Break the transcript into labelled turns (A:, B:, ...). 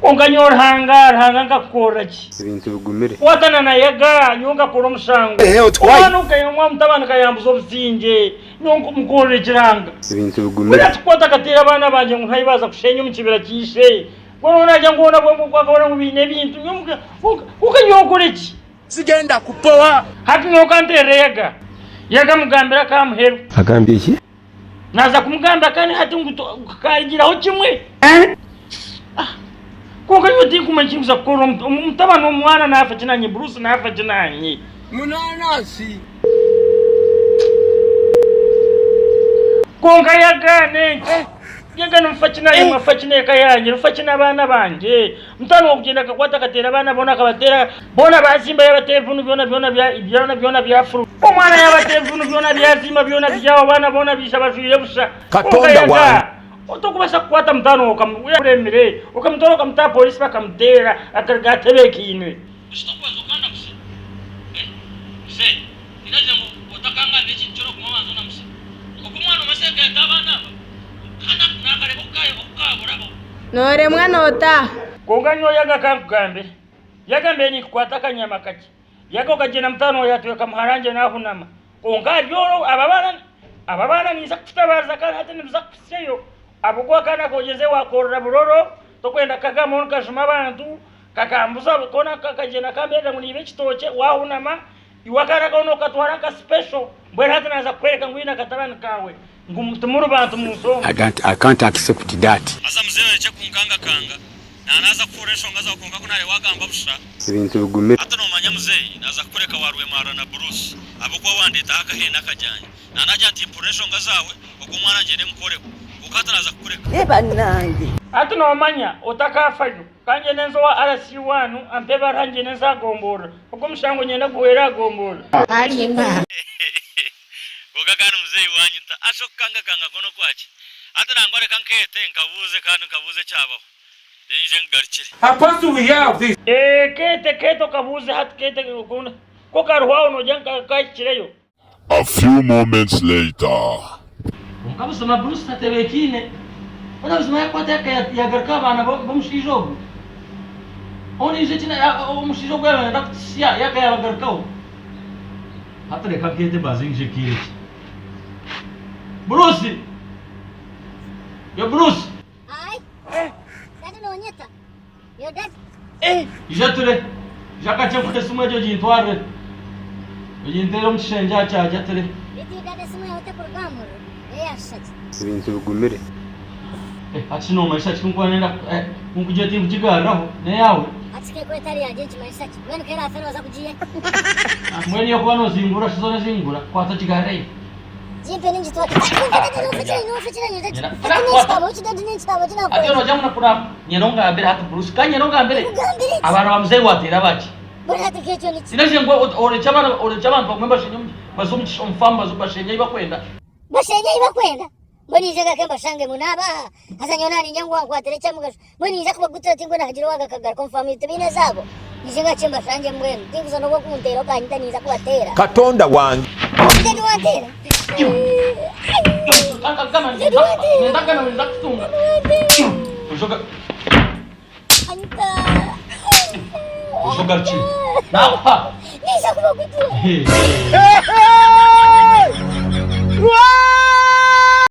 A: Onganyor hanga koraki.
B: Ibintu bigumire.
A: Watana na yaga nyonga koro musango. Wanu kayomwa mtabana kayambuzo businje. Nyongo mukore kiranga.
B: Ibintu bigumire.
A: Kwata katera abana banje ngo ntayibaza kushenye mu kibira kishe. Wowe naje ngona bwo kwakora mu bine bintu nyumka ukanyokora iki?
C: Sigenda kupowa.
A: Hati nyoka nterega. Yaga mugambira kamuheru.
B: Agambiye iki?
A: Naza kumugamba kandi hati ngukagiraho kimwe. Koga nyoti kumachiza koro mtabana umwana nafa kinanye Bruce nafa kinanye.
C: Munanasi.
A: Konga yagane. Yagana mfachina mafachina kayanje mfachina abana banje. Mtano okugenda kakwata katera abana bona kabatera bona basimba yabatevunu byona bya furu. Omwana yabatevunu byona byazimba byona byawo bana bona bishabashire busha.
C: Katonda wa
A: Otokubasha kukwata mtano okamuremire okamutoro okamta polisi bakamutera akagatebekine. Stopwa zokanda mse. Mse, inaje ngo otakanga nechi nchoro kumamanzo na mse. Okumwana maseka yatabana. Kana nakare bokaye okabura bo.
D: Nore mwana ota.
A: Konganyo yaga kankugambe. Yagambe ni kukwata kanyama kaki. Yaga kagena mtano yatwe kamharanje nahunama. Konga yoro ababana niza kutabaza kana hata niza kuseyo. Abugwa kana kogeze wakorra buroro tokwenda kagamo nkashuma abantu kakambuza kona kakagena kambera ngo nibe kitoke wahunama iwakara kono katwara ka special mbwe hata naza kwereka ngwina katabana kawe ngumutumuru bantu muso
C: I can't accept that.
A: asa mzewe che kunkanga kanga na naza kuresho ngaza kunga kunale wagamba busha
B: Ibintu bigumire.
A: hata no manya mzee naza kureka warwe mara na Bruce abugwa wandita akahena kajanye na naja ati impression ngazawe okumwana ngene mukore ukataraza kureka
D: Eba nange.
A: ati no manya otakafanyo kanje nenzo wa RC1 ampeba ranje nenza gombora uko mshango nyenda guhera gombora
D: Alima.
A: Kugakana mzee wanyita ashokanga kanga kono kwachi ati nangore kankete nkabuze cyabo denje ngarikire
C: Apostle we have this.
A: kete kabuze hati kete kuna ko karwa no janka kachireyo.
E: A few moments later.
A: Ukabusoma Bruce tatebekine unabusoma yakwata yagarka bana bamushijogo oni jetina umushijogo yana ndakutsiya yaka yagarkao hata reka kete bazinje kire Bruce yo Bruce
F: Dada nonyeta. Yo dad.
A: ijature jakache kutesuma jo jintware ujintero mshenja cha jature
F: Biti dada sima yote programu. Yashati.
B: Ibintu bigumire.
A: Achino maisha chikunkwa nenda kunkujeti mchigaraho ne yawe
F: Atike kwa tari ya jenchi maisati. Wenu kera afero waza kujie.
A: mweni yo kwano zingura shizone zingura kwata chigarei
F: Jimpe ninji tuwa. Dada no fechina ni dada.
A: ati ono jamuna kuna nyeronga ambere hata Bruce ka nyeronga ambere abantu bamuzei watera bachi
F: Bora hata kecho ni.
A: sinaje ngo ore chabana bakwemba shenye bazumchisha umfamba zubashenye ibakwenda
F: Bashenye ibakwenda. Mboni jaga kemba shange munaba. Hasa nyonani nyangu wangu aterecha mugasho. Mboni jaga kubagutra tingo na hajiro waga kagara confirm itabine zabo. Nijinga chemba shanje mwenu. Tingo zono kwa kuntero kanyita niza kuwatera.
C: Katonda wange.
F: Ndedi watera.
A: kama ndaka na ndakutunga ushoga
F: Anta.
A: ushoga chi na
F: Niza kubagutra.
A: Hey!